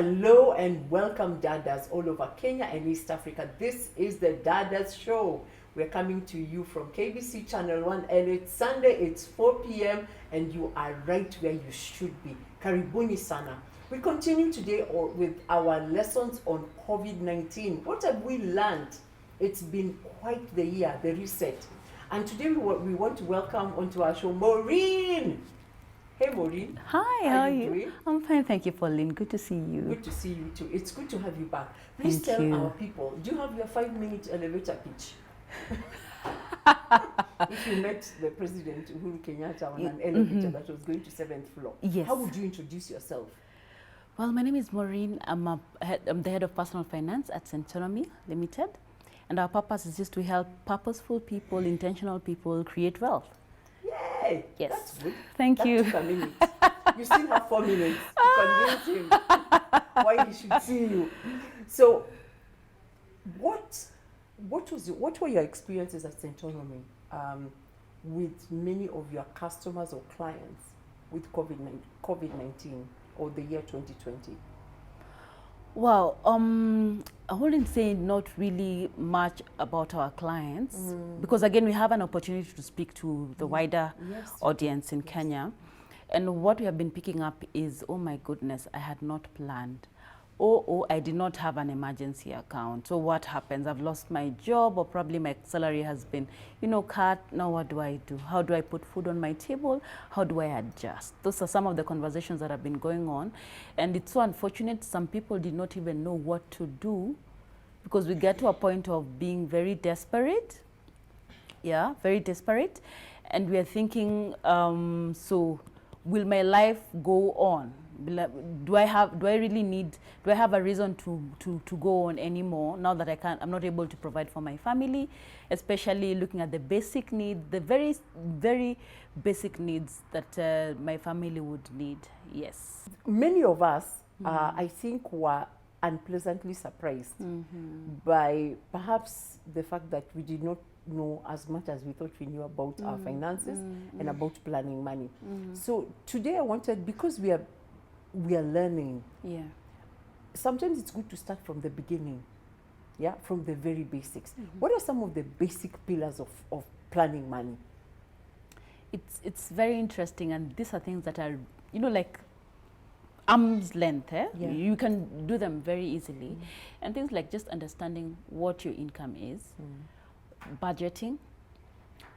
Hello and welcome Dadas all over Kenya and East Africa. This is the Dadas Show. We're coming to you from KBC Channel 1 and it's Sunday, it's 4 p.m. and you are right where you should be. Karibuni sana. We continue today with our lessons on COVID-19. What have we learned? It's been quite the year, the reset. And today we want to welcome onto our show Maureen. Hey Maureen. Hi, how are you doing? I'm fine, thank you, Pauline. Good to see you. Good to see you too. It's good to have you back. Please tell our people, do you have your 5-minute elevator pitch? If you met the President Uhuru Kenyatta on an elevator that was going to 7th floor, yes. How would you introduce yourself? Well, my name is Maureen. I'm the head of personal finance at Centonomy Limited. And our purpose is just to help purposeful people, intentional people create wealth. Yay! Yes. That's good. Thank you. Took a minute. You still have 4 minutes to convince him why he should see you. So, what were your experiences at Centonomy with many of your customers or clients with COVID-19 or the year 2020? Well, I wouldn't say not really much about our clients because again, we have an opportunity to speak to the wider audience in Kenya. And what we have been picking up is, oh my goodness, I had not planned. Oh, I did not have an emergency account. So what happens? I've lost my job or probably my salary has been, cut. Now what do I do? How do I put food on my table? How do I adjust? Those are some of the conversations that have been going on. And it's so unfortunate. Some people did not even know what to do because we get to a point of being very desperate. Yeah, very desperate. And we are thinking, so will my life go on? Do I have a reason to go on anymore now that I'm not able to provide for my family, especially looking at the basic needs, the very, very basic needs that my family would need. Yes. Many of us, I think, were unpleasantly surprised by perhaps the fact that we did not know as much as we thought we knew about our finances and about planning money. So today I wanted, because we are learning. Yeah. Sometimes it's good to start from the beginning. Yeah, from the very basics. What are some of the basic pillars of planning money? It's very interesting, and these are things that are, like arm's length. Yeah. You can do them very easily. And things like just understanding what your income is, budgeting,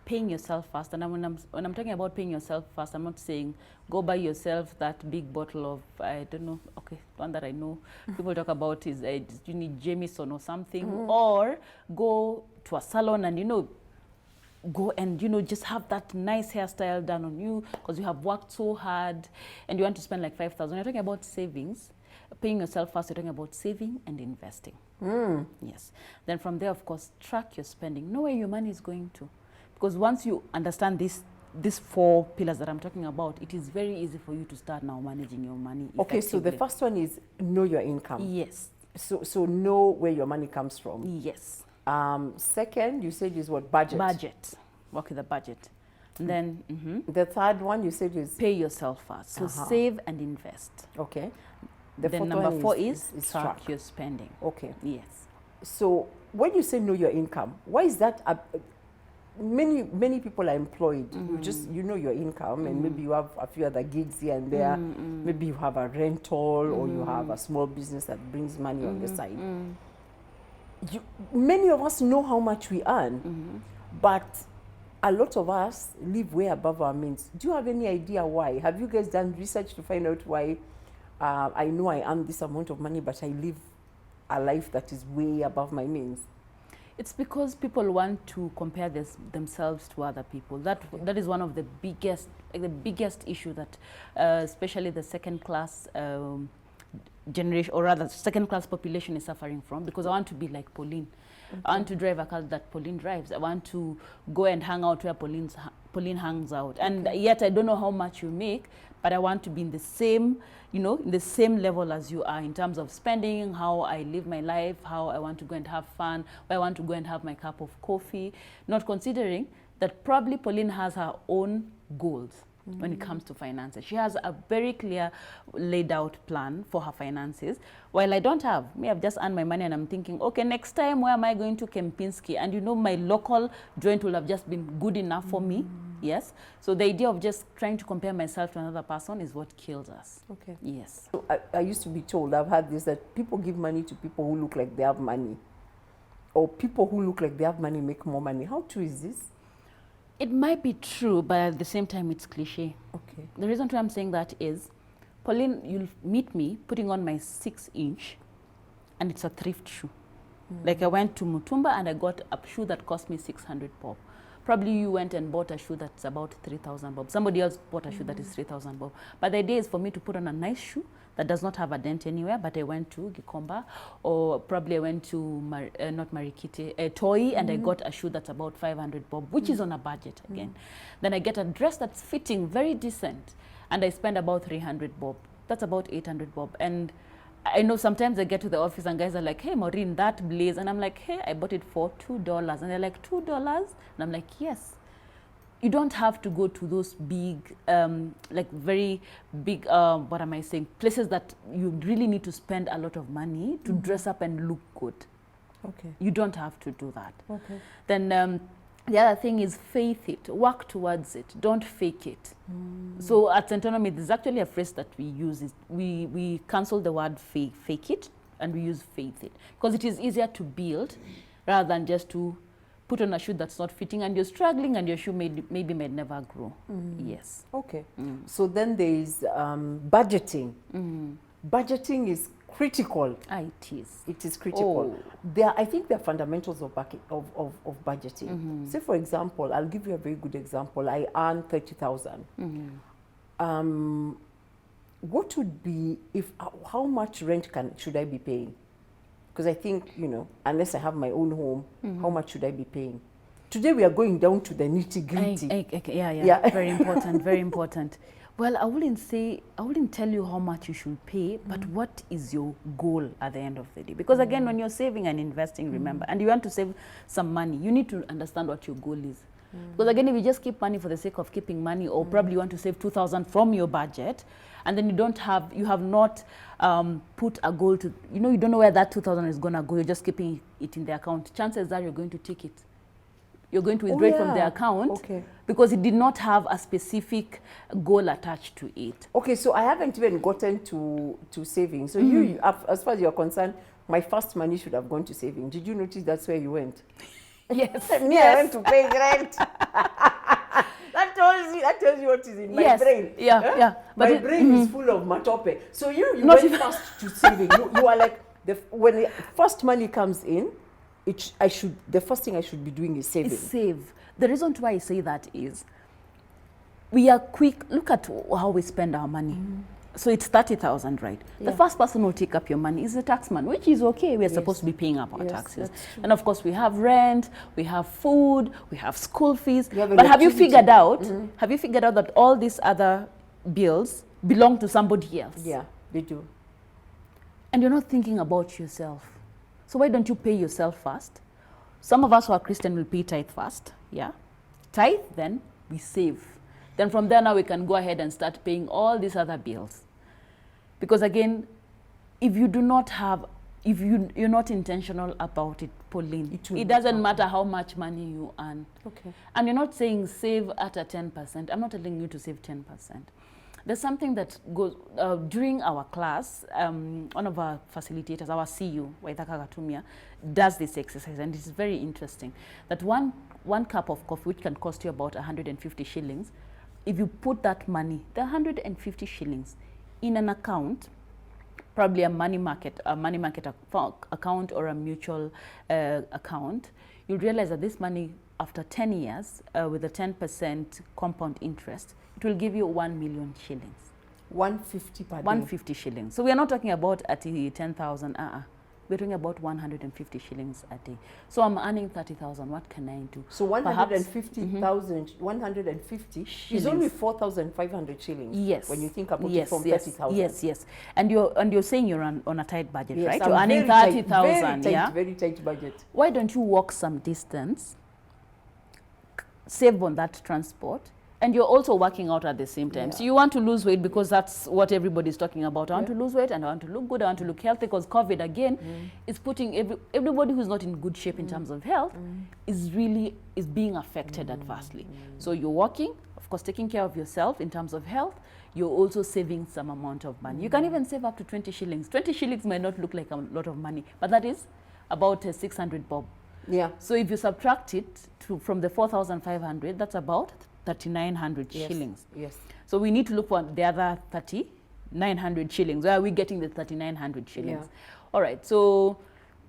paying yourself first. And when I'm talking about paying yourself first, I'm not saying go buy yourself that big bottle of, I don't know, okay, one that I know people talk about is you need Jameson or something, or go to a salon and, go and, just have that nice hairstyle done on you because you have worked so hard and you want to spend like 5,000. You're talking about savings, paying yourself first, you're talking about saving and investing. Yes. Then from there, of course, track your spending. Know where your money is going to. Because once you understand these 4 pillars that I'm talking about, it is very easy for you to start now managing your money effectively. Okay, so the first one is know your income. Yes. So know where your money comes from. Yes. Second, you said is what? Budget. Budget. Work with the budget. And then the third one you said is pay yourself first. So save and invest. Okay. Then number 4 is track your spending. Okay. Yes. So when you say know your income, why is that? Many people are employed. You know your income, and maybe you have a few other gigs here and there. Maybe you have a rental or you have a small business that brings money on the side. Many of us know how much we earn, but a lot of us live way above our means. Do you have any idea why? Have you guys done research to find out why? I know I earn this amount of money, but I live a life that is way above my means. It's because people want to compare themselves to other people. That is one of the biggest issue that especially the second class generation, or rather second class population, is suffering from. Because I want to be like Pauline. I want to drive a car that Pauline drives. I want to go and hang out where Pauline hangs out. And yet I don't know how much you make, but I want to be in the same, in the same level as you are in terms of spending, how I live my life, how I want to go and have fun, where I want to go and have my cup of coffee, not considering that probably Pauline has her own goals. when it comes to finances. She has a very clear laid out plan for her finances, while I don't have. Me, I've just earned my money and I'm thinking, okay, next time where am I going to Kempinski? And you know, my local joint will have just been good enough for me. Yes. So the idea of just trying to compare myself to another person is what kills us. Okay. Yes. So I used to be told, I've had this, that people give money to people who look like they have money. Or people who look like they have money make more money. How true is this? It might be true, but at the same time, it's cliche. Okay. The reason why I'm saying that is, Pauline, you'll meet me putting on my 6-inch, and it's a thrift shoe. Like I went to Mutumba and I got a shoe that cost me 600 bob. Probably you went and bought a shoe that's about 3,000 bob. Somebody else bought a shoe that is 3,000 bob. But the idea is for me to put on a nice shoe that does not have a dent anywhere, but I went to Gikomba, or probably I went to, not Marikiti, Toi, and I got a shoe that's about 500 bob, which is on a budget again. Then I get a dress that's fitting, very decent, and I spend about 300 bob. That's about 800 bob. And I know sometimes I get to the office and guys are like, hey, Maureen, that blaze. And I'm like, hey, I bought it for $2. And they're like, $2? And I'm like, yes. You don't have to go to those big, like very big, what am I saying, places that you really need to spend a lot of money to dress up and look good. Okay. You don't have to do that. Okay. Then the other thing is faith it, work towards it, don't fake it. So at St. Anthony, there's actually a phrase that we use, is we cancel the word fake it and we use faith it. Because it is easier to build rather than just to put on a shoe that's not fitting and you're struggling and your shoe maybe may never grow. Yes. Okay. So then there is budgeting. Budgeting is critical. It is. It is critical. I think there are fundamentals of budgeting. Say, for example, I'll give you a very good example. I earn 30,000. What would be, how much rent should I be paying? Because I think, you know, unless I have my own home, how much should I be paying? Today we are going down to the nitty-gritty. Yeah. Very important, very important. Well, I wouldn't tell you how much you should pay, but what is your goal at the end of the day? Because again, when you're saving and investing, remember, and you want to save some money, you need to understand what your goal is. Because again, if you just keep money for the sake of keeping money, or probably you want to save 2,000 from your budget, and then you have not put a goal to, you don't know where that 2,000 is going to go, you're just keeping it in the account. Chances are you're going to take it. You're going to withdraw it from the account because it did not have a specific goal attached to it. Okay, so I haven't even gotten to saving. So you, as far as you're concerned, my first money should have gone to saving. Did you notice that's where you went? Yes. Me, I went to pay rent. That tells you what is in my brain. Yeah. But my brain is full of matope. So you went first to saving. You are like, when the first money comes in, the first thing I should be doing is saving. Save. The reason why I say that is, we are quick. Look at how we spend our money. So it's 30,000, right? Yeah. The first person who will take up your money is the taxman, which is okay. We are supposed to be paying up our taxes. And of course, we have rent, we have food, we have school fees. But have you figured out? Have you figured out that all these other bills belong to somebody else? Yeah, they do. And you're not thinking about yourself. So why don't you pay yourself first? Some of us who are Christian will pay tithe first. Yeah, tithe, then we save. Then from there now we can go ahead and start paying all these other bills. Because again, if you do not have, you're not intentional about it, Pauline, it doesn't matter how much money you earn. Okay. And you're not saying save at a 10%. I'm not telling you to save 10%. There's something that goes, during our class, one of our facilitators, our CU, Waithaka Gatumia, does this exercise, and it's very interesting. That one cup of coffee, which can cost you about 150 shillings, if you put that money, the 150 shillings, in an account, probably a money market account or a mutual account, you'll realize that this money, after 10 years, with a 10% compound interest, it will give you 1 million shillings. 150 per day? 150 shillings. So we are not talking about at 10,000, we're talking about 150 shillings a day. So I'm earning 30,000. What can I do? So 150,000, 150 is only 4,500 shillings. Yes. When you think about it from 30,000. Yes. And you're saying you're on a tight budget, right? I'm you're earning 30,000. Very tight budget. Why don't you walk some distance, save on that transport, And you're also working out at the same time. So you want to lose weight because that's what everybody's talking about. I want to lose weight and I want to look good, I want to look healthy, because COVID again is putting everybody who's not in good shape in terms of health is being affected adversely. So you're working, of course, taking care of yourself in terms of health. You're also saving some amount of money. You can even save up to 20 shillings. 20 shillings might not look like a lot of money, but that is about 600 bob. Yeah. So if you subtract it from the 4,500, that's about 3,900 shillings. Yes. So we need to look for the other 3,900 shillings. Where are we getting the 3,900 shillings? Yeah. All right. So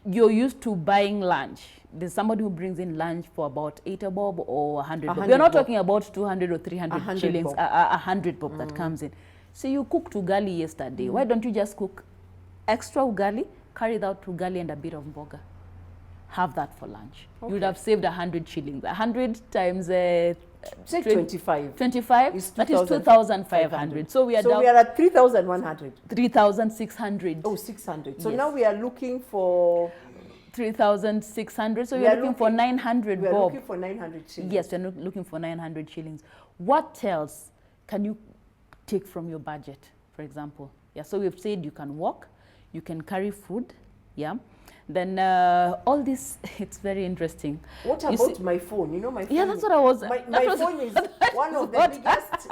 you're used to buying lunch. There's somebody who brings in lunch for about 80 bob or 100 bob. We're not talking about 200 or 300 shillings, 100 bob that comes in. So you cooked ugali yesterday. Why don't you just cook extra ugali, carry that ugali and a bit of mboga? Have that for lunch. Okay. You would have saved 100 shillings. 100 times say 25. 25? That is 2,500. So we are at 3,100. 3,600. Oh, 600. So now we are looking for 3,600. So we are looking for 900 bob. We are looking for 900 shillings. Yes, we are looking for 900 shillings. What else can you take from your budget, for example? Yeah, so we've said you can walk, you can carry food, yeah. Then all this, it's very interesting. What about my phone? You know, my phone. Yeah, that's what I was. My phone is one of the biggest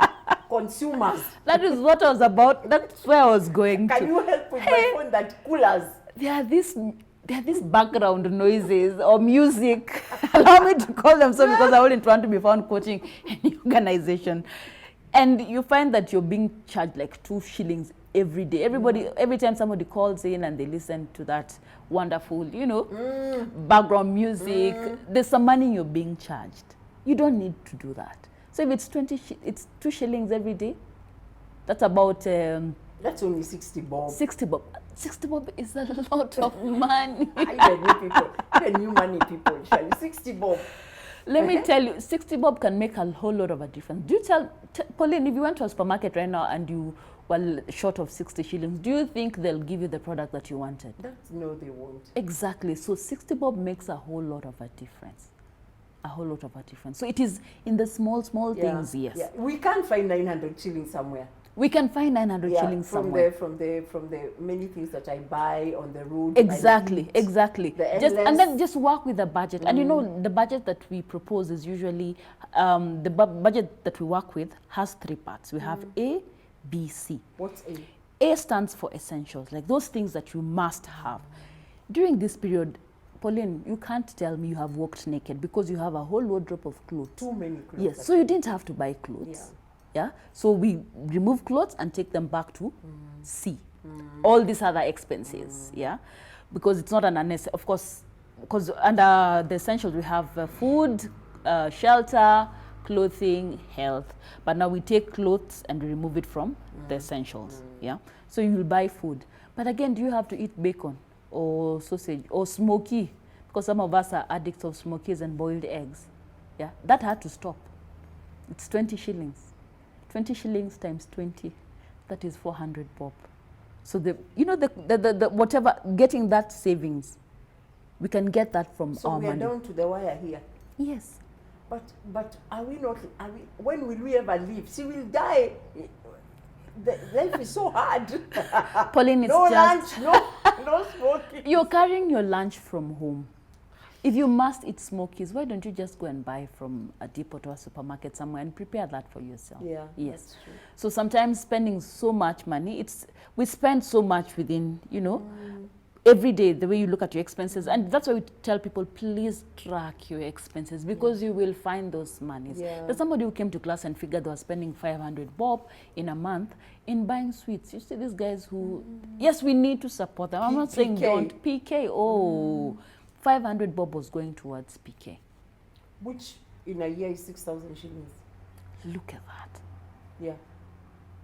consumers. That is what I was about. That's where I was going. Can you help with my phone that coolers? There are these background noises or music. Allow me to call them so, because I wouldn't want to be found quoting any organization. And you find that you're being charged like 2 shillings every day. Every time somebody calls in and they listen to that wonderful, you know, background music, there's some money you're being charged. You don't need to do that. So if it's it's 2 shillings every day, that's about that's only 60 bob. 60 bob. 60 bob is a lot of money. Even new money people, 60 bob. Let me tell you, 60 bob can make a whole lot of a difference. Do you Pauline, if you went to a supermarket right now and you were short of 60 shillings, do you think they'll give you the product that you wanted? No, they won't. Exactly. So 60 bob makes a whole lot of a difference. A whole lot of a difference. So it is in the small things, yes. Yeah. We can't find 900 shillings somewhere. We can find 900 shillings somewhere. From the many things that I buy on the road. Exactly. And then just work with the budget. And you know, the budget that we propose is usually, the budget that we work with has 3 parts. We have A, B, C. What's A? A stands for essentials, like those things that you must have. During this period, Pauline, you can't tell me you have walked naked because you have a whole wardrobe of clothes. Too many clothes. Yes, so you didn't have to buy clothes. Yeah. So we remove clothes and take them back to C. All these other expenses, yeah, because it's not an unnecessary, of course, because under the essentials we have food, shelter, clothing, health. But now we take clothes and we remove it from the essentials, yeah. So you will buy food. But again, do you have to eat bacon or sausage or smoky? Because some of us are addicts of smokies and boiled eggs, yeah. That had to stop. It's 20 shillings. 20 shillings times 20, that is 400 bob. So the whatever, getting that savings, we can get that from our money. So we are down to the wire here. Yes. But are we not? When will we ever leave? See, we'll die. Life is so hard. Pauline, it's no lunch, no smoking. You're carrying your lunch from home. If you must eat smokies, why don't you just go and buy from a depot or a supermarket somewhere and prepare that for yourself? Yeah, yes. That's true. So sometimes spending so much money, we spend so much within, you know, every day, the way you look at your expenses. And that's why we tell people, please track your expenses, because you will find those monies. Yeah. There's somebody who came to class and figured they were spending 500 bob in a month in buying sweets. You see these guys who, yes, we need to support them. I'm not saying don't. PK, 500 bob was going towards PK. Which in a year is 6,000 shillings. Look at that. Yeah.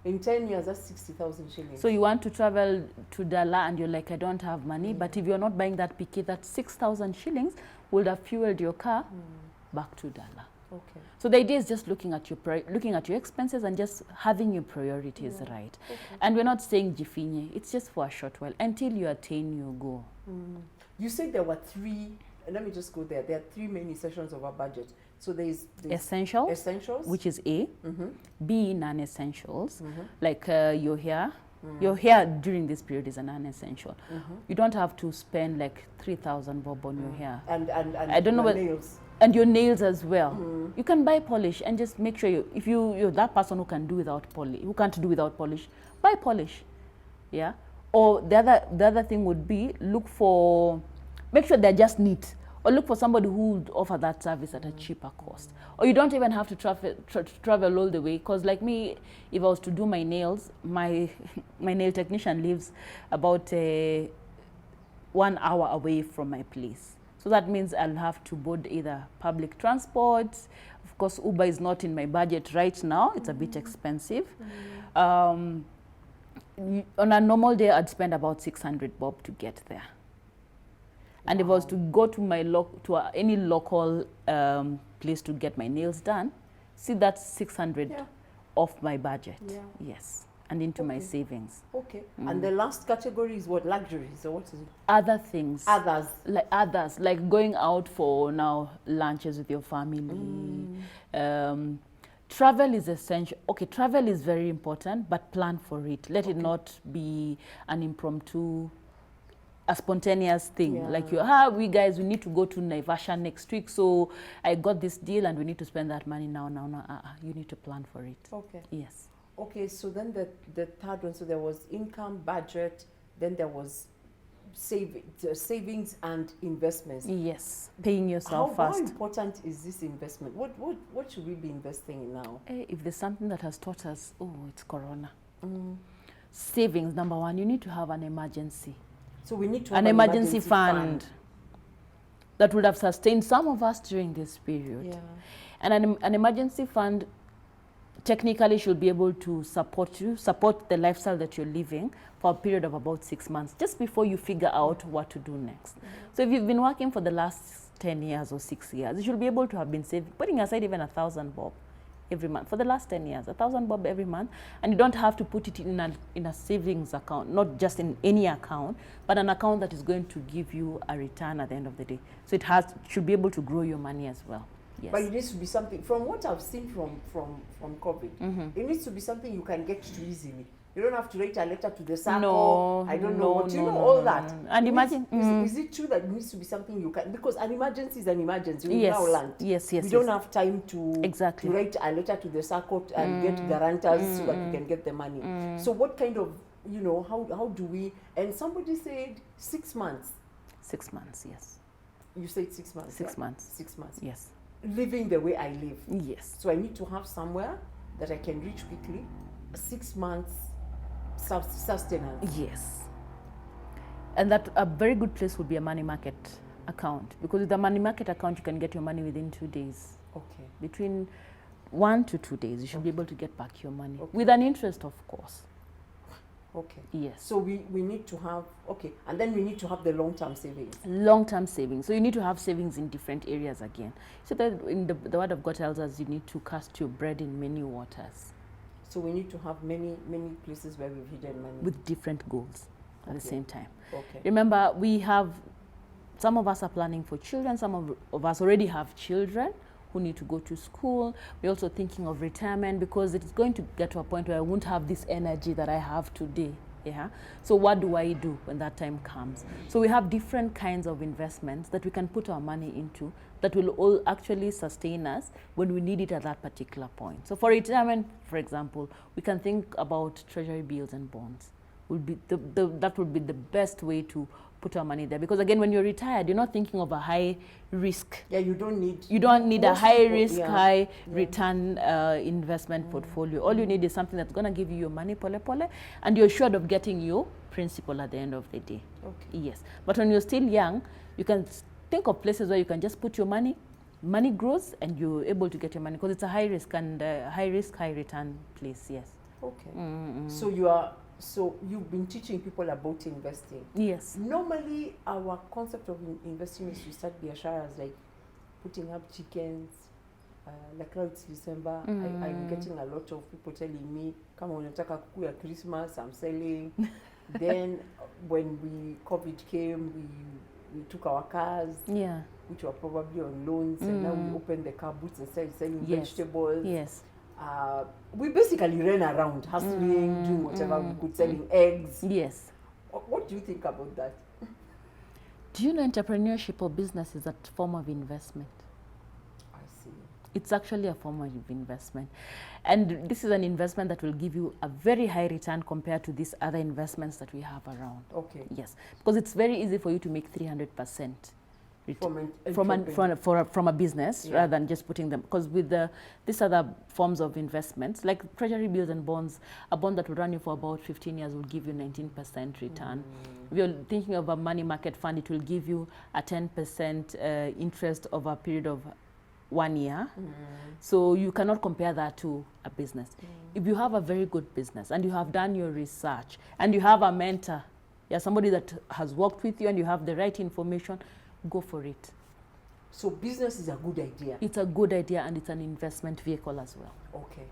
In 10 years, that's 60,000 shillings. So you want to travel to Dada and you're like, I don't have money. But if you're not buying that PK, that 6,000 shillings would have fueled your car back to Dada. Okay. So the idea is just looking at your expenses and just having your priorities right. Okay. And we're not saying jifinye. It's just for a short while until you attain your goal. You said there were 3, let me just go there. There are 3 main sessions of our budget. So there's essentials, which is A. B, non-essentials, like your hair. Your hair during this period is a non-essential. You don't have to spend like 3,000 bob on your hair. And I don't know what nails. And your nails as well. You can buy polish and just make sure if you're that person who can do without polish, who can't do without polish, buy polish. Yeah. Or the other thing would be make sure they're just neat. Or look for somebody who would offer that service at a cheaper cost. Or you don't even have to travel all the way. Because like me, if I was to do my nails, my nail technician lives about 1 hour away from my place. So that means I'll have to board either public transport. Of course, Uber is not in my budget right now. It's a bit expensive. On a normal day, I'd spend about 600 bob to get there. And if I was to go to any local place to get my nails done, see that's 600 off my budget. Yes, and into my savings. Okay. And the last category is what? Luxuries, or what is it? Other things. Others. Like going out for now lunches with your family. Travel is essential. Okay, travel is very important, but plan for it. Let it not be an impromptu, a spontaneous thing. Like we guys, we need to go to Naivasha next week, so I got this deal and we need to spend that money now. You need to plan for it. Okay. Yes. Okay, so then the third one, so there was income, budget, then there was savings and investments. Yes, paying yourself first. How important is this investment? What should we be investing in now? If there's something that has taught us, it's Corona. Savings, number one, you need to have an emergency. So we need to have an emergency fund that would have sustained some of us during this period. Yeah. And an emergency fund technically should be able to support the lifestyle that you're living for a period of about 6 months, just before you figure out what to do next. So if you've been working for the last 10 years or 6 years, you should be able to have been saving, putting aside even 1,000 bob every month for the last 10 years, 1,000 bob every month, and you don't have to put it in a savings account, not just in any account, but an account that is going to give you a return at the end of the day. So it should be able to grow your money as well. Yes. But it needs to be something, from what I've seen from COVID, it needs to be something you can get to easily. You don't have to write a letter to the circle. All that. And imagine, is it true that it needs to be something you can, because an emergency is an emergency. We Yes. now learned. Yes. We don't have time to Exactly. write a letter to the circle and get guarantors so that we can get the money. So what kind of, how do we, and somebody said 6 months. 6 months, yes. You said 6 months. 6 months. 6 months. Yes. Living the way I live. Yes. So I need to have somewhere that I can reach quickly. 6 months sustenance. Yes. And that a very good place would be a money market account, because with a money market account you can get your money within 2 days. Okay. Between 1 to 2 days you should be able to get back your money with an interest, of course. Okay. Yes. So we need to have, and then we need to have the long-term savings. Long-term savings. So you need to have savings in different areas again. So that in the Word of God tells us you need to cast your bread in many waters. So we need to have many places where we've hidden money. With different goals at the same time. Okay. Remember, some of us are planning for children, some of us already have children who need to go to school. We're also thinking of retirement, because it's going to get to a point where I won't have this energy that I have today. Yeah. So what do I do when that time comes? So we have different kinds of investments that we can put our money into that will all actually sustain us when we need it at that particular point. So for retirement, for example, we can think about treasury bills and bonds. That would be the best way to put our money there, because again, when you're retired, you're not thinking of a high risk. Yeah, you don't need a high risk, high return investment portfolio. All you need is something that's going to give you your money pole, and you're assured of getting your principal at the end of the day. Okay. Yes. But when you're still young, you can think of places where you can just put your money grows, and you're able to get your money, because it's a high risk and high risk, high return place. Yes. Okay. So you've been teaching people about investing. Yes. Normally, our concept of investing is to start biasharas, like putting up chickens. Like now it's December, I'm getting a lot of people telling me, "Come on, unataka kuku ya Christmas, I'm selling." Then when COVID came, we took our cars, which were probably on loans, and now we opened the car boots and started selling vegetables. Yes. We basically ran around hustling, doing whatever we could, selling eggs. Yes. What do you think about that? Do you know entrepreneurship or business is a form of investment? I see. It's actually a form of investment. And this is an investment that will give you a very high return compared to these other investments that we have around. Okay. Yes. Because it's very easy for you to make 300% from a business rather than just putting them. Because with these other forms of investments, like treasury bills and bonds, a bond that will run you for about 15 years will give you 19% return. If you're thinking of a money market fund, it will give you a 10% interest over a period of 1 year. So you cannot compare that to a business. If you have a very good business and you have done your research and you have a mentor, somebody that has worked with you and you have the right information, go for it. So business is a good idea. It's a good idea, and it's an investment vehicle as well. Okay.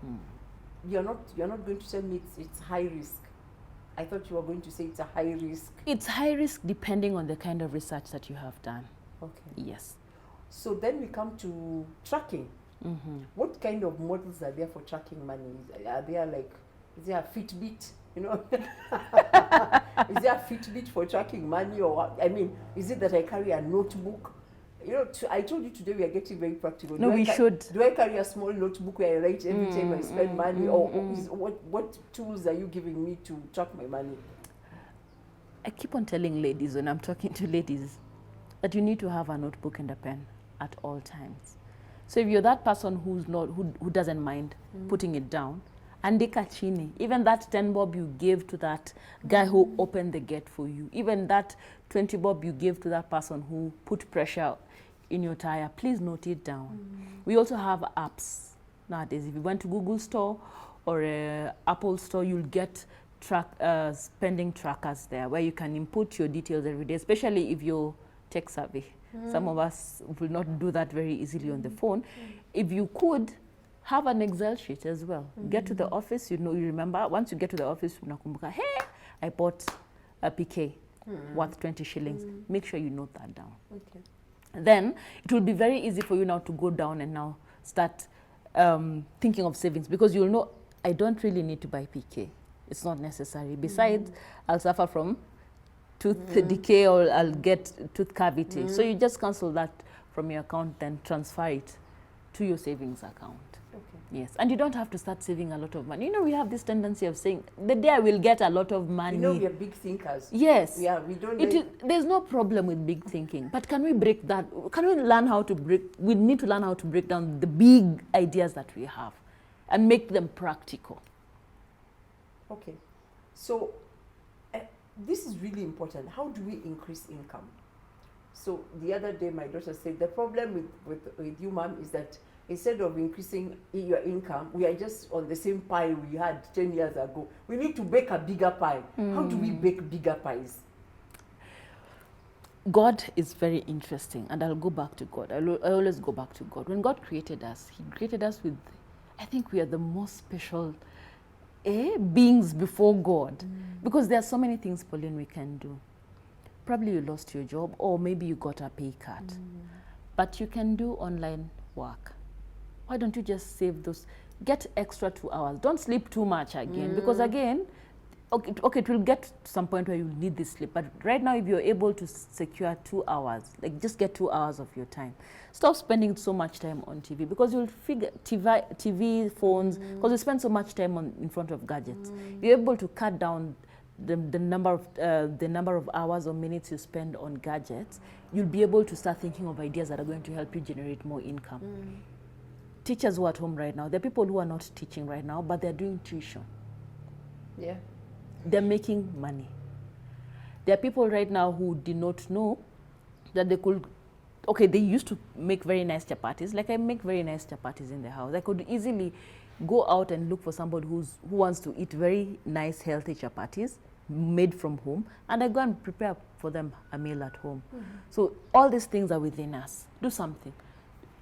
You're not going to tell me it's high risk. I thought you were going to say it's a high risk. It's high risk depending on the kind of research that you have done. Okay. Yes. So then we come to tracking. What kind of models are there for tracking money? Are there is there a Fitbit? You know, is there a Fitbit for tracking money, or what? I mean, is it that I carry a notebook? You know, I told you today we are getting very practical. No, we should. Do I carry a small notebook where I write every time I spend money, or what tools are you giving me to track my money? I keep on telling ladies when I'm talking to ladies that you need to have a notebook and a pen at all times. So if you're that person who doesn't mind putting it down, andika chini, even that 10 bob you gave to that guy who opened the gate for you, even that 20 bob you gave to that person who put pressure in your tire, please note it down. We also have apps nowadays. If you went to Google Store or Apple Store, you'll get spending trackers there where you can input your details every day, especially if you're tech savvy. Some of us will not do that very easily on the phone. If you could, have an Excel sheet as well. Get to the office, you remember, once you get to the office, unakumbuka, hey, I bought a PK worth 20 shillings. Make sure you note that down. Okay. Then it will be very easy for you now to go down and now start thinking of savings, because you'll know, I don't really need to buy PK. It's not necessary. Besides, I'll suffer from tooth decay, or I'll get tooth cavity. So you just cancel that from your account, then transfer it to your savings account. Okay. Yes, and you don't have to start saving a lot of money. You know, we have this tendency of saying, the day I will get a lot of money. You know, we are big thinkers. Yes. Yeah, we don't. There's no problem with big thinking, but can we break that? Can we learn how to break? We need to learn how to break down the big ideas that we have, and make them practical. Okay, so this is really important. How do we increase income? So the other day, my daughter said the problem with you, Mom, is that instead of increasing your income, we are just on the same pie we had 10 years ago. We need to bake a bigger pie. How do we bake bigger pies? God is very interesting, and I'll go back to God. I always go back to God. When God created us, He created us with, I think we are the most special beings before God, because there are so many things, Pauline, we can do. Probably you lost your job, or maybe you got a pay cut, but you can do online work. Why don't you just save those? Get extra 2 hours. Don't sleep too much again, because again, okay, it will get to some point where you need this sleep. But right now, if you're able to secure 2 hours, like just get 2 hours of your time. Stop spending so much time on TV, because you'll figure TV, phones, because you spend so much time in front of gadgets. You're able to cut down the number of hours or minutes you spend on gadgets. You'll be able to start thinking of ideas that are going to help you generate more income. Teachers who are at home right now, there are people who are not teaching right now, but they're doing tuition. Yeah. They're making money. There are people right now who did not know that they could, they used to make very nice chapatis. Like I make very nice chapatis in the house. I could easily go out and look for somebody who wants to eat very nice, healthy chapatis made from home, and I go and prepare for them a meal at home. So all these things are within us. Do something.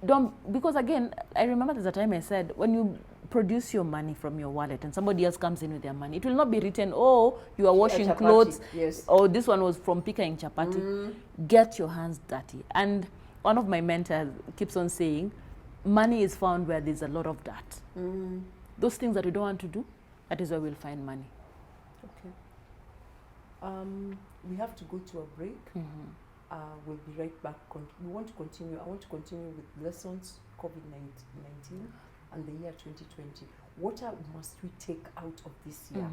don't, because again, I remember there's a time I said, when you produce your money from your wallet and somebody else comes in with their money, it will not be written, oh, you are washing clothes, yes, or this one was from picking chapati. Get your hands dirty. And one of my mentors keeps on saying, money is found where there's a lot of dirt. Those things that we don't want to do, that is where we'll find money. Okay. We have to go to a break. We'll be right back. We want to continue. I want to continue with lessons COVID-19 and the year 2020. What must we take out of this year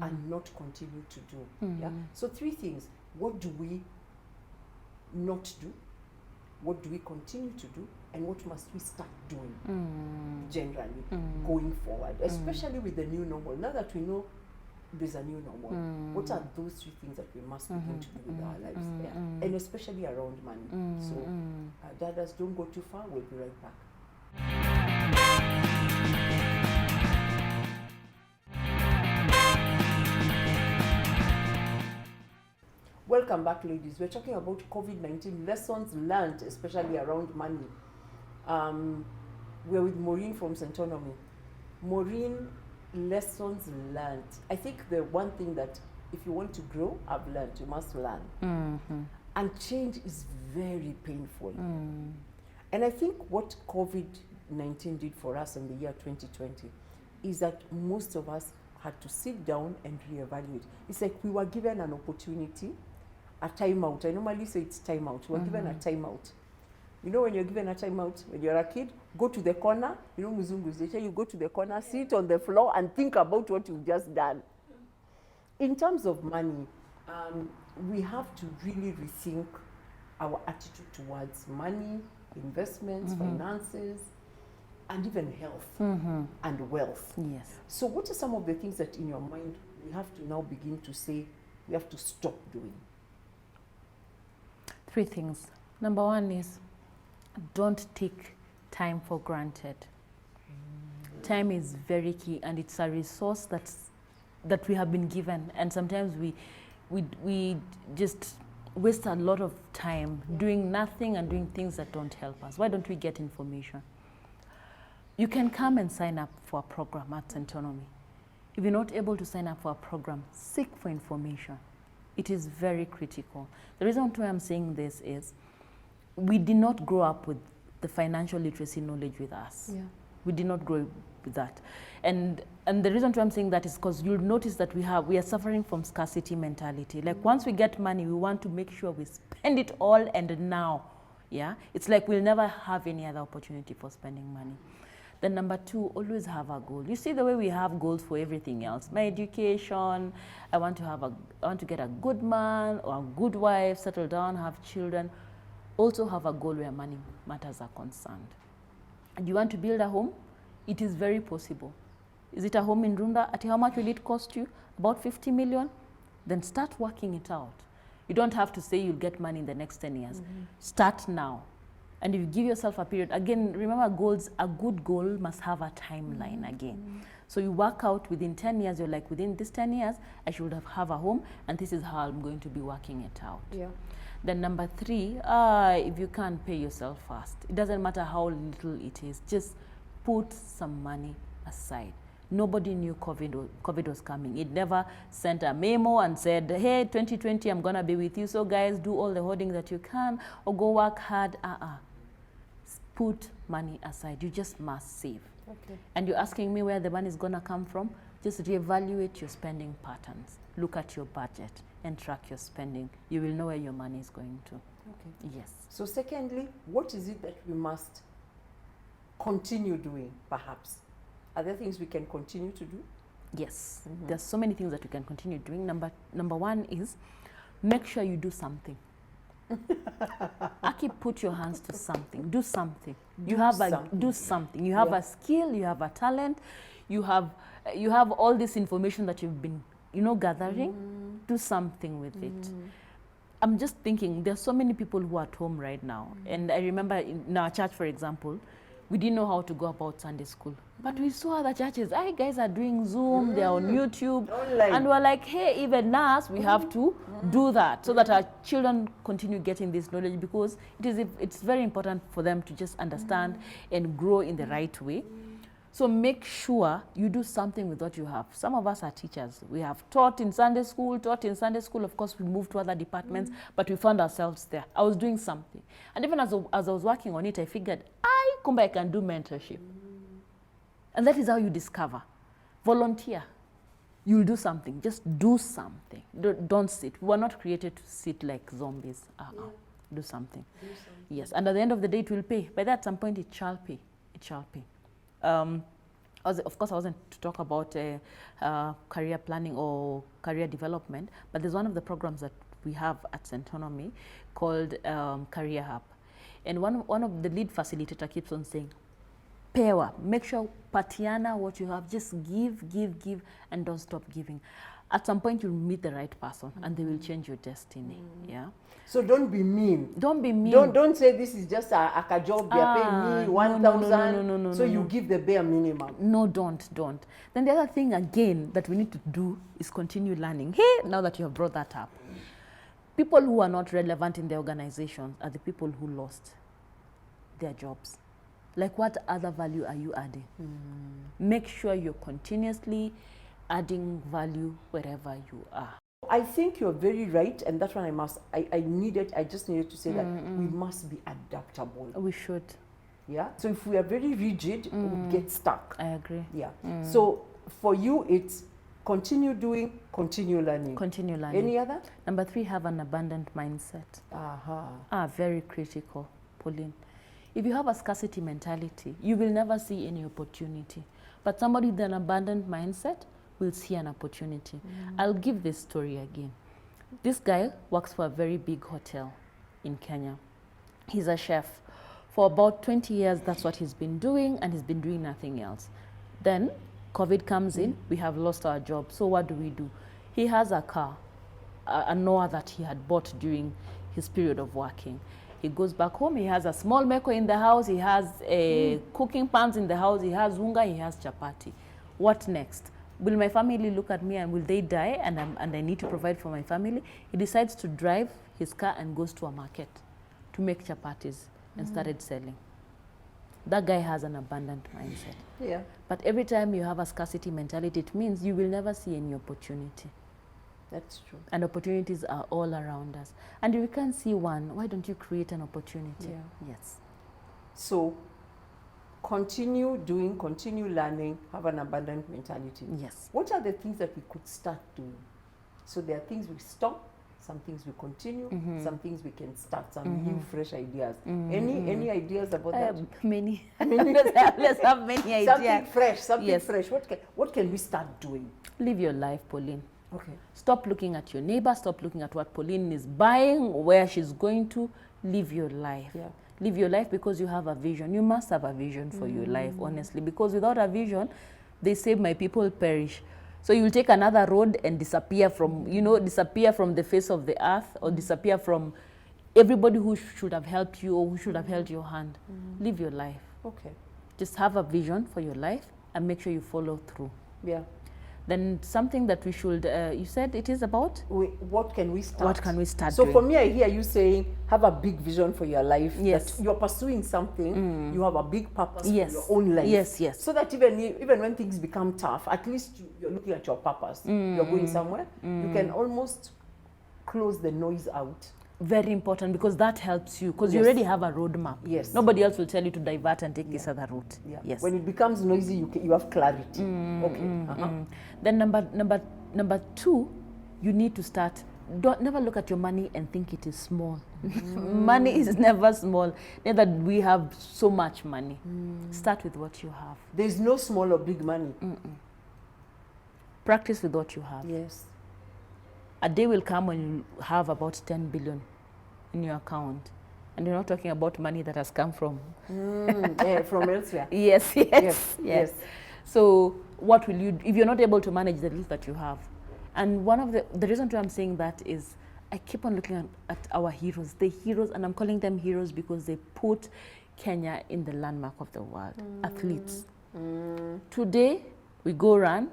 and not continue to do? Yeah. So 3 things. What do we not do? What do we continue to do? And what must we start doing generally going forward, especially with the new normal? Now that we know there's a new normal, what are those 3 things that we must begin to do with our lives? Yeah. And especially around money. So, Dadas, don't go too far. We'll be right back. Welcome back, ladies. We're talking about COVID-19 lessons learned, especially around money. We're with Maureen from Centonomy. Maureen, lessons learned. I think the one thing that if you want to grow, I've learned, you must learn. And change is very painful. And I think what COVID-19 did for us in the year 2020 is that most of us had to sit down and reevaluate. It's like we were given an opportunity, a timeout. I normally say it's timeout. We were given a timeout. You know, when you're given a timeout, when you're a kid, go to the corner. You know, Muzungus, they tell you go to the corner, sit on the floor and think about what you've just done. In terms of money, we have to really rethink our attitude towards money, investments, finances, and even health and wealth. Yes. So what are some of the things that in your mind we have to now begin to say we have to stop doing? 3 things. Number 1 is don't take time for granted. Time is very key, and it's a resource that we have been given, and sometimes we just waste a lot of time doing nothing and doing things that don't help us. Why don't we get information? You can come and sign up for a program at Centonomy. If you're not able to sign up for a program, seek for information. It is very critical. The reason why I'm saying this is we did not grow up with the financial literacy knowledge with us. We did not grow with that. And the reason why I'm saying that is because you'll notice that we are suffering from scarcity mentality. Like once we get money, we want to make sure we spend it all and now. Yeah, it's like we'll never have any other opportunity for spending money. Then number 2, always have a goal. You see the way we have goals for everything else. My education, I want to get a good man or a good wife, settle down, have children. Also have a goal where money matters are concerned. And you want to build a home? It is very possible. Is it a home in Runda? At how much will it cost you? About 50 million? Then start working it out. You don't have to say you'll get money in the next 10 years. Start now. And if you give yourself a period, again, remember goals, a good goal must have a timeline again. So you work out within 10 years, you're like, within this 10 years, I should have a home, and this is how I'm going to be working it out. Then number 3, if you can't pay yourself fast, it doesn't matter how little it is, just put some money aside. Nobody knew COVID was coming. It never sent a memo and said, hey, 2020, I'm going to be with you. So guys, do all the hoarding that you can or go work hard. Put money aside. You just must save. And you're asking me where the money is going to come from? Just reevaluate your spending patterns. Look at your budget and track your spending. You will know where your money is going to. Yes. So secondly, what is it that we must continue doing, perhaps? Are there things we can continue to do? Yes. There's so many things that we can continue doing. Number 1 is make sure you do something. Aki, put your hands to something. Do something. Do something. You have a skill, you have a talent, you have all this information that you've been, gathering. Do something with it. I'm just thinking, there's so many people who are at home right now. And I remember in our church, for example, we didn't know how to go about Sunday school. But we saw other churches, hey, guys are doing Zoom, they're on YouTube. Online. And we're like, hey, even us, we have to do that so that our children continue getting this knowledge, because it's very important for them to just understand and grow in the right way. So make sure you do something with what you have. Some of us are teachers. We have taught in Sunday school. Of course, we moved to other departments, but we found ourselves there. I was doing something. And even as I was working on it, I figured, I can do mentorship. And that is how you discover. Volunteer. You'll do something. Just do something. Don't sit. We were not created to sit like zombies. Do something. Yes. And at the end of the day, it will pay. By that, at some point, it shall pay. It shall pay. Of course, I wasn't to talk about career planning or career development, but there's one of the programs that we have at Centonomy called Career Hub. And one of the lead facilitator keeps on saying, Pewa, make sure patiana what you have, just give, and don't stop giving. At some point, you'll meet the right person, and they will change your destiny. Yeah. So don't be mean. Don't be mean. Don't say this is just a job. They are paying me 1,000. No, so you give the bare minimum. No, don't. Then the other thing again that we need to do is continue learning. Hey, now that you have brought that up, people who are not relevant in the organization are the people who lost their jobs. Like, what other value are you adding? Make sure you're continuously adding value wherever you are. I think you're very right, and that's what I just needed to say that we must be adaptable. We should. Yeah. So if we are very rigid, we get stuck. I agree. Yeah. So for you, it's continue doing, continue learning. Continue learning. Any other? Number 3, have an abundant mindset. Very critical, Pauline. If you have a scarcity mentality, you will never see any opportunity. But somebody with an abundant mindset will see an opportunity. I'll give this story again. This guy works for a very big hotel in Kenya. He's a chef. For about 20 years, that's what he's been doing, and he's been doing nothing else. Then COVID comes in, we have lost our job. So what do? He has a car, a Noah that he had bought during his period of working. He goes back home, he has a small meko in the house, he has cooking pans in the house, he has unga, he has chapati. What next? Will my family look at me and will they die, and I need to provide for my family? He decides to drive his car and goes to a market to make chapatis and started selling. That guy has an abundant mindset. Yeah. But every time you have a scarcity mentality, it means you will never see any opportunity. That's true. And opportunities are all around us. And if you can't see one, why don't you create an opportunity? Yeah. Yes. So continue doing, continue learning, have an abundant mentality. Yes. What are the things that we could start doing? So there are things we stop, some things we continue, some things we can start, some new fresh ideas. Any ideas about that? Many. Let's have many ideas. Something fresh. What can we start doing? Live your life, Pauline. Okay. Stop looking at your neighbor, stop looking at what Pauline is buying, where she's going to. Live your life. Yeah. Live your life because you have a vision. You must have a vision for your life, honestly, because without a vision, they say my people perish. So you'll take another road and disappear from the face of the earth, or disappear from everybody who should have helped you or who should have held your hand. Live your life. Okay. Just have a vision for your life and make sure you follow through. Yeah. Then something that we should, you said it is about? What can we start? What can we start doing? So for me, I hear you saying, have a big vision for your life. Yes. That you're pursuing something, you have a big purpose Yes. for your own life. Yes. So that even when things become tough, at least you're looking at your purpose. You're going somewhere. You can almost close the noise out. Very important, because that helps you, because you already have a roadmap. Yes. Nobody else will tell you to divert and take this other route. Yeah. Yes. When it becomes noisy, you have clarity. Okay. Then number 2, you need to start. Never look at your money and think it is small. Money is never small. Neither we have so much money. Start with what you have. There's no small or big money. Practice with what you have. Yes. A day will come when you have about 10 billion in your account. And you're not talking about money that has come from... from elsewhere. Yes. So what will you... If you're not able to manage the little that you have. And one of the reason why I'm saying that is I keep on looking at our heroes. The heroes, and I'm calling them heroes because they put Kenya in the landmark of the world, athletes. Today, we go run,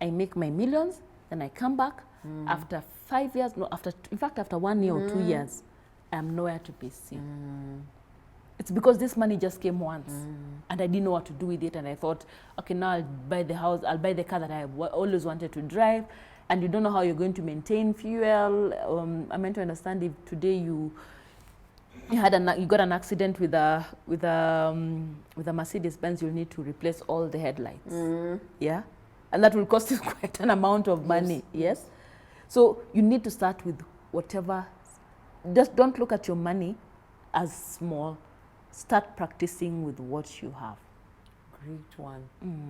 I make my millions, then I come back. After 5 years, no, in fact, after 1 year or 2 years, I'm nowhere to be seen. It's because this money just came once and I didn't know what to do with it. And I thought, okay, now I'll buy the house, I'll buy the car that I always wanted to drive. And you don't know how you're going to maintain fuel. I meant to understand if today you got an accident with a Mercedes Benz, you'll need to replace all the headlights. Yeah, and that will cost you quite an amount of money. Yes, so you need to start with whatever. Just don't look at your money as small. Start practicing with what you have. Great one.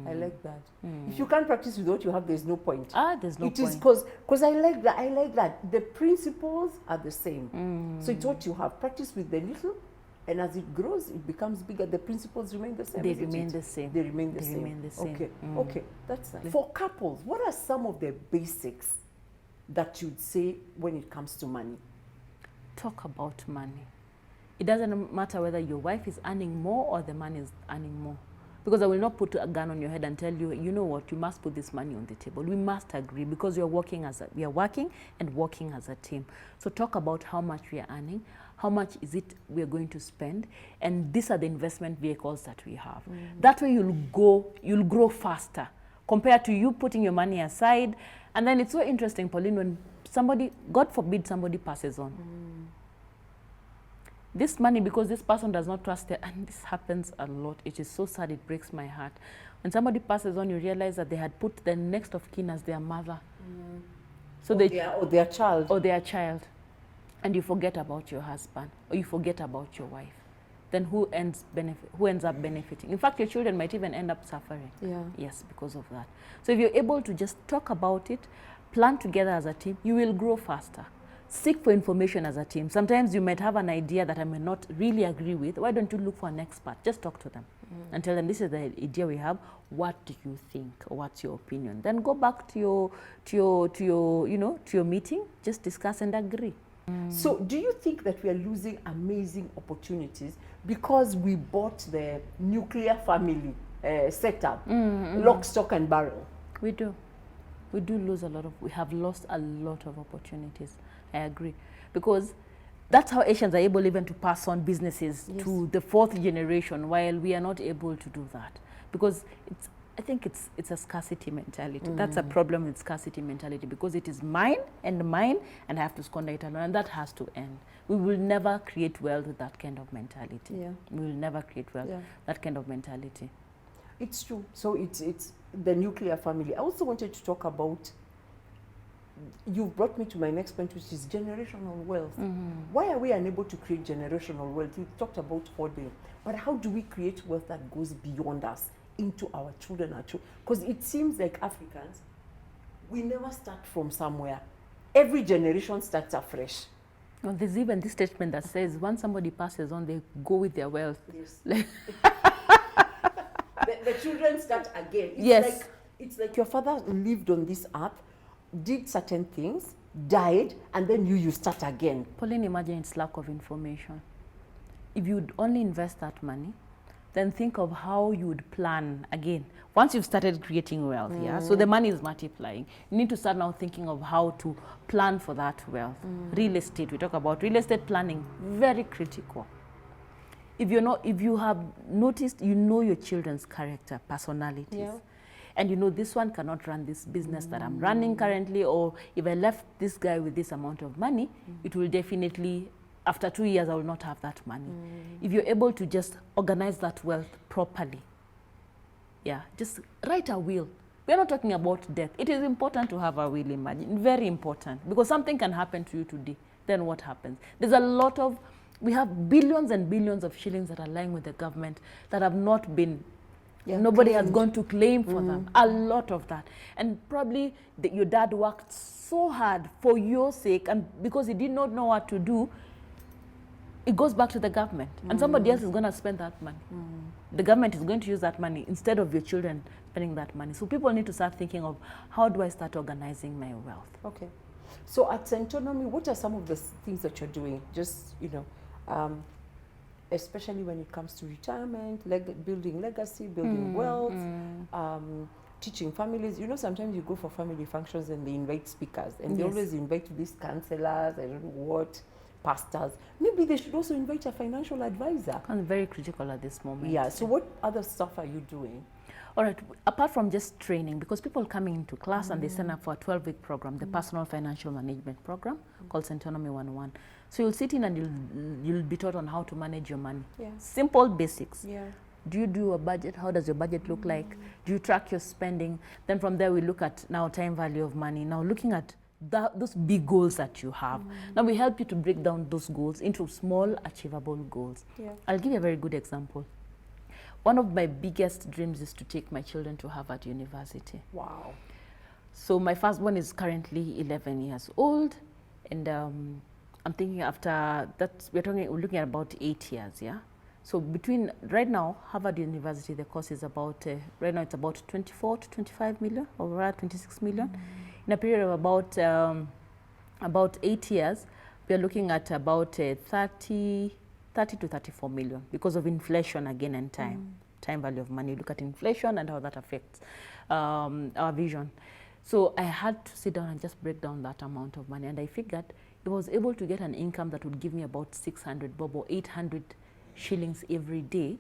I like that. If you can't practice with what you have, there's no point. There's no point. It is because I like that. I like that. The principles are the same. So it's what you have. Practice with the little, and as it grows, it becomes bigger. The principles remain the same. They remain the same. They remain the same. Okay. Okay. That's nice. For couples, what are some of the basics that you'd say when it comes to money? Talk about money. It doesn't matter whether your wife is earning more or the man is earning more. Because I will not put a gun on your head and tell you, you know what, you must put this money on the table. We must agree because we are working as a team. So talk about how much we are earning, how much is it we are going to spend, and these are the investment vehicles that we have. That way you'll grow faster compared to you putting your money aside. And then it's so interesting, Pauline, when somebody, God forbid, somebody passes on. This money, because this person does not trust it, and this happens a lot. It is so sad, it breaks my heart. When somebody passes on, you realize that they had put the next of kin as their mother. So or their child. Or their child. And you forget about your husband, or you forget about your wife. Then who ends up benefiting? In fact, your children might even end up suffering. Yeah. Yes, because of that. So if you're able to just talk about it, plan together as a team, you will grow faster. Seek for information as a team. Sometimes you might have an idea that I may not really agree with. Why don't you look for an expert? Just talk to them and tell them, this is the idea we have. What do you think? Or what's your opinion? Then go back to your meeting. Just discuss and agree. So do you think that we are losing amazing opportunities because we bought the nuclear family setup, lock, stock and barrel? We do. We have lost a lot of opportunities. I agree. Because that's how Asians are able even to pass on businesses to the fourth generation, while we are not able to do that. Because I think it's a scarcity mentality. That's a problem with scarcity mentality, because it is mine, and I have to squander it alone, and that has to end. We will never create wealth with that kind of mentality. Yeah. We will never create wealth that kind of mentality. It's true. So it's the nuclear family. I also wanted to talk about, you brought me to my next point, which is generational wealth. Why are we unable to create generational wealth? We talked about hoarding, but how do we create wealth that goes beyond us into our children? Because it seems like Africans, we never start from somewhere. Every generation starts afresh. Well, there's even this statement that says once somebody passes on, they go with their wealth. Yes. the children start again. It's like your father lived on this earth, did certain things, died, and then you start again. Pauline, imagine it's lack of information. If you'd only invest that money, then think of how you would plan again. Once you've started creating wealth, so the money is multiplying. You need to start now thinking of how to plan for that wealth. Real estate, we talk about real estate planning, very critical. If you have noticed, you know your children's character, personalities. And this one cannot run this business that I'm running currently, or if I left this guy with this amount of money, it will definitely, after 2 years, I will not have that money. If you're able to just organize that wealth properly, just write a will. We're not talking about death. It is important to have a will, imagine, very important, because something can happen to you today. Then what happens? We have billions and billions of shillings that are lying with the government that have not been, nobody has gone to claim for them. A lot of that. And probably your dad worked so hard for your sake, and because he did not know what to do, it goes back to the government, and somebody else is going to spend that money. The government is going to use that money instead of your children spending that money. So people need to start thinking of, how do I start organizing my wealth? Okay. So at Centonomy, what are some of the things that you're doing? Just, especially when it comes to retirement, building legacy, building wealth, teaching families. You know, sometimes you go for family functions and they invite speakers, and they always invite these counselors, I don't know what, pastors. Maybe they should also invite a financial advisor. And very critical at this moment. Yeah, so what other stuff are you doing? All right, apart from just training, because people coming into class and they sign up for a 12-week program, the Personal Financial Management Program called Centonomy 101. So you'll sit in and you'll be taught on how to manage your money. Yeah. Simple basics. Yeah. Do you do a budget? How does your budget look like? Do you track your spending? Then from there we look at now time value of money. Now looking at those big goals that you have. Now we help you to break down those goals into small achievable goals. Yeah. I'll give you a very good example. One of my biggest dreams is to take my children to Harvard University. Wow. So my first one is currently 11 years old, and I'm thinking after that, we're looking at about 8 years, yeah? So between, right now, Harvard University, the cost is about, right now it's about 24 to 25 million, or rather 26 million. In a period of about 8 years, we're looking at about 30 to 34 million because of inflation again and time value of money. Look at inflation and how that affects our vision. So I had to sit down and just break down that amount of money, and I figured if I was able to get an income that would give me about 600 bob or 800 shillings every day,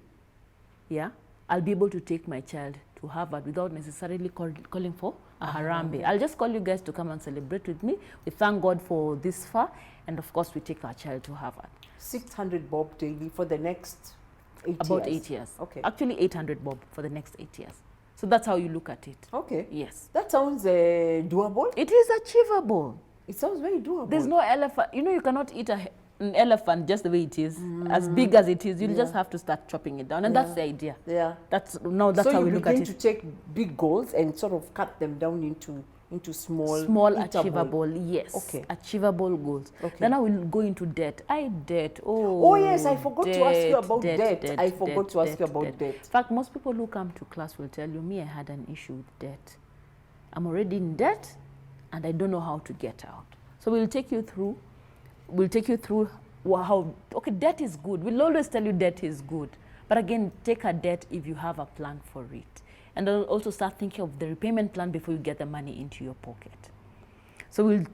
yeah, I'll be able to take my child to Harvard without necessarily calling for a harambe. I'll just call you guys to come and celebrate with me. We thank God for this far, and of course we take our child to Harvard. 600 bob daily for the next 8 years? About 8 years. Okay. Actually 800 bob for the next 8 years. So that's how you look at it. Okay. Yes. That sounds doable. It is achievable. It sounds very doable. There's no elephant. You know, you cannot eat an elephant just the way it is, as big as it is. You'll just have to start chopping it down, and that's the idea. Yeah. That's how we look at it. So you begin to take big goals and sort of cut them down into small achievable, yes. Okay. Achievable goals. Okay. Then I will go into debt. Debt. Oh yes, I forgot to ask you about debt. I forgot to ask you about debt. In fact, most people who come to class will tell you, me, I had an issue with debt. I'm already in debt, and I don't know how to get out. So we'll take you through how, okay, debt is good. We'll always tell you debt is good. But again, take a debt if you have a plan for it. And then also start thinking of the repayment plan before you get the money into your pocket. So we'll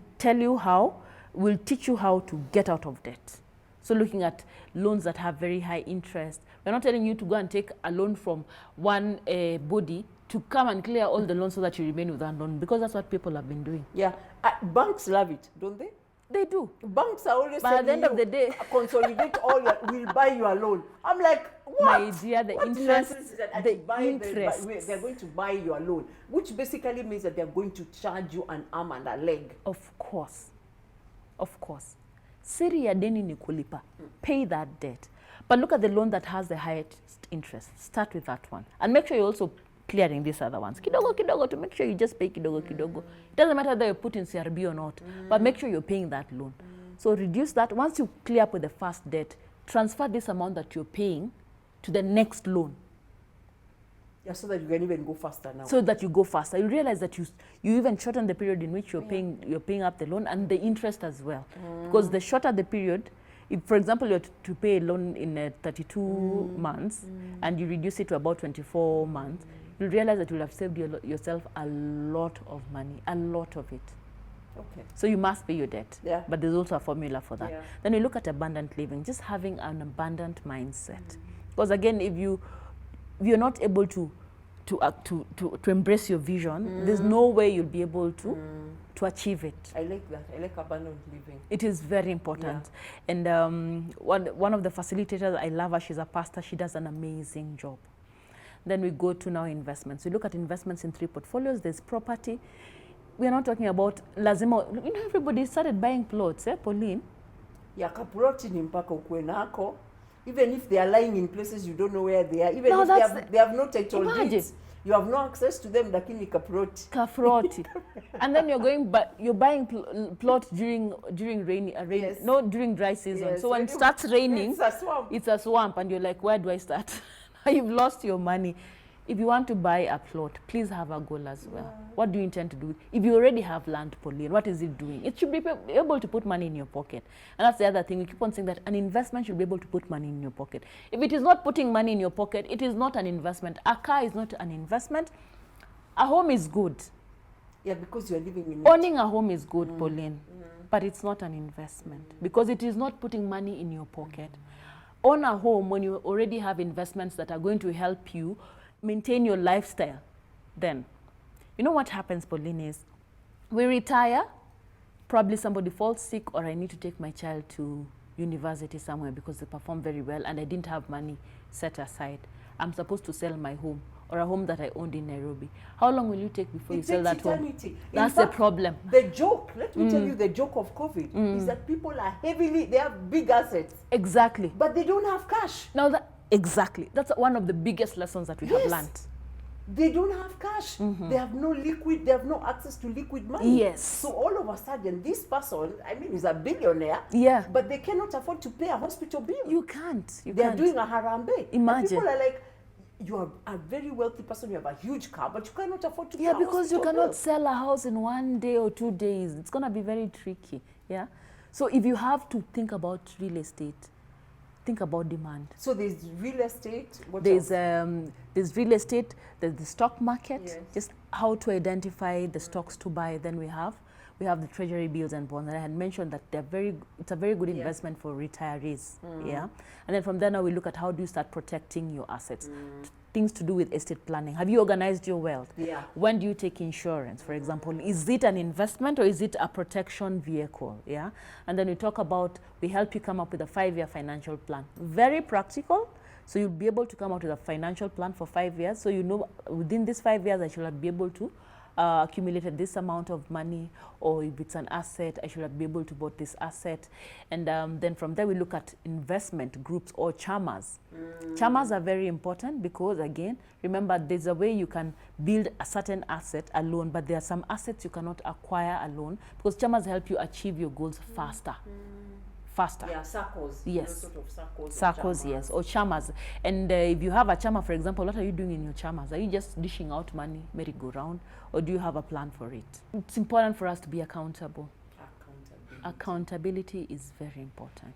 teach you how to get out of debt. So looking at loans that have very high interest. We're not telling you to go and take a loan from one body to come and clear all the loans so that you remain with that loan, because that's what people have been doing. Yeah, banks love it, don't they? They do. Banks are always but at the end of the day, consolidate all your, we'll buy your loan. I'm like, what? My dear, the what interest, they're going to buy your loan, which basically means that they're going to charge you an arm and a leg. Of course. Siri ya deni ni kulipa. Pay that debt. But look at the loan that has the highest interest. Start with that one. And make sure you're also clearing these other ones. Kidogo, to make sure you just pay kidogo. It doesn't matter whether you put in CRB or not, but make sure you're paying that loan. So reduce that. Once you clear up with the first debt, transfer this amount that you're paying to the next loan. Yeah, so that you can even go faster now. So that you go faster. You realize that you even shorten the period in which you're paying up the loan, and the interest as well. Because the shorter the period, if, for example, you're to pay a loan in 32 months and you reduce it to about 24 months, you'll realize that you'll have saved yourself a lot of money, a lot of it. Okay. So you must pay your debt. Yeah. But there's also a formula for that. Yeah. Then you look at abundant living, just having an abundant mindset. Because again, if you're not able to embrace your vision, there's no way you'll be able to achieve it. I like that. I like abundant living. It is very important. Yeah. And one of the facilitators, I love her, she's a pastor, she does an amazing job. Then we go to now investments. We look at investments in 3 portfolios. There's property. We are not talking about lazima. You know, everybody started buying plots, Pauline? Yeah, kaploti ni mpaka ukue nako. Even if they are lying in places you don't know where they are. Even if they have no title deeds, you have no access to them. Lakini kaploti. Kaploti. And then you're buying plot during rainy, yes. No, during dry season. Yes. So when it starts raining, it's a swamp. It's a swamp, and you're like, where do I start? You've lost your money. If you want to buy a plot, please have a goal as well. What do you intend to do? If you already have land, Pauline, what is it doing? It should be able to put money in your pocket. And that's the other thing. We keep on saying that an investment should be able to put money in your pocket. If it is not putting money in your pocket, it is not an investment. A car is not an investment. A home is good. Yeah, because you're living in Owning a home is good, Pauline, but it's not an investment because it is not putting money in your pocket. Own a home when you already have investments that are going to help you maintain your lifestyle. Then, you know what happens, Pauline, is we retire, probably somebody falls sick, or I need to take my child to university somewhere because they perform very well and I didn't have money set aside. I'm supposed to sell my home or a home that I owned in Nairobi. How long will you take before you sell that home? That's the problem. The joke, let me tell you the joke of COVID is that people are they have big assets. Exactly. But they don't have cash. Now exactly. That's one of the biggest lessons that we have learned. They don't have cash. They have they have no access to liquid money. Yes. So all of a sudden, this person, I mean, is a billionaire. Yeah. But they cannot afford to pay a hospital bill. You can't. They are doing a harambe. Imagine. And people are like, you are a very wealthy person, you have a huge car, but you cannot afford to pay a because you hospital cannot bill. sell a house in 1 day or 2 days. It's going to be very tricky. Yeah. So if you have to think about real estate, think about demand. So there's real estate. What there's else? There's real estate. There's the stock market. Yes. Just how to identify the stocks to buy. Then we have the treasury bills and bonds. And I had mentioned that it's a very good investment for retirees. Yeah. And then from there now we look at how do you start protecting your assets. Things to do with estate planning. Have you organized your wealth? Yeah. When do you take insurance, for example? Is it an investment or is it a protection vehicle? Yeah. And then we help you come up with a 5-year financial plan. Very practical. So you'll be able to come out with a financial plan for 5 years. So you know within these 5 years I should be able to accumulated this amount of money, or if it's an asset, I should be able to buy this asset. And then from there we look at investment groups or chamas. Chamas are very important because, again, remember there's a way you can build a certain asset alone, but there are some assets you cannot acquire alone because chamas help you achieve your goals faster. Yeah, circles. Yes. Sort of circles. Circles, yes, or chamas. And if you have a chama, for example, what are you doing in your chamas? Are you just dishing out money, merry-go-round, or do you have a plan for it? It's important for us to be accountable. Accountability is very important.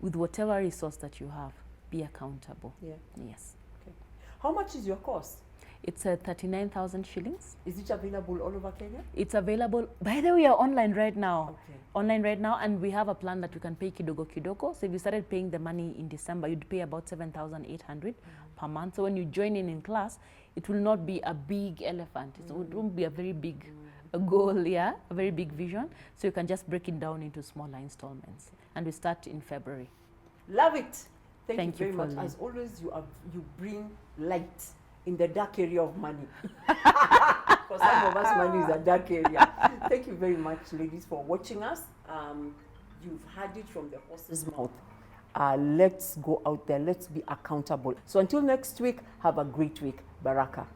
With whatever resource that you have, be accountable. Yeah. Yes. Okay. How much is your course? It's 39,000 shillings. Is it available all over Kenya? It's available. By the way, we are online right now. Okay. Online right now, and we have a plan that you can pay kidogo kidogo. So if you started paying the money in December, you'd pay about 7,800 per month. So when you join in class, it will not be a big elephant. It won't be a very big goal, yeah, a very big vision. So you can just break it down into smaller installments. And we start in February. Love it. Thank you very much. Pauline. As always, you bring light in the dark area of money. For some of us, money is a dark area. Thank you very much, ladies, for watching us. You've heard it from the horse's mouth. Let's go out there. Let's be accountable. So until next week, have a great week. Baraka.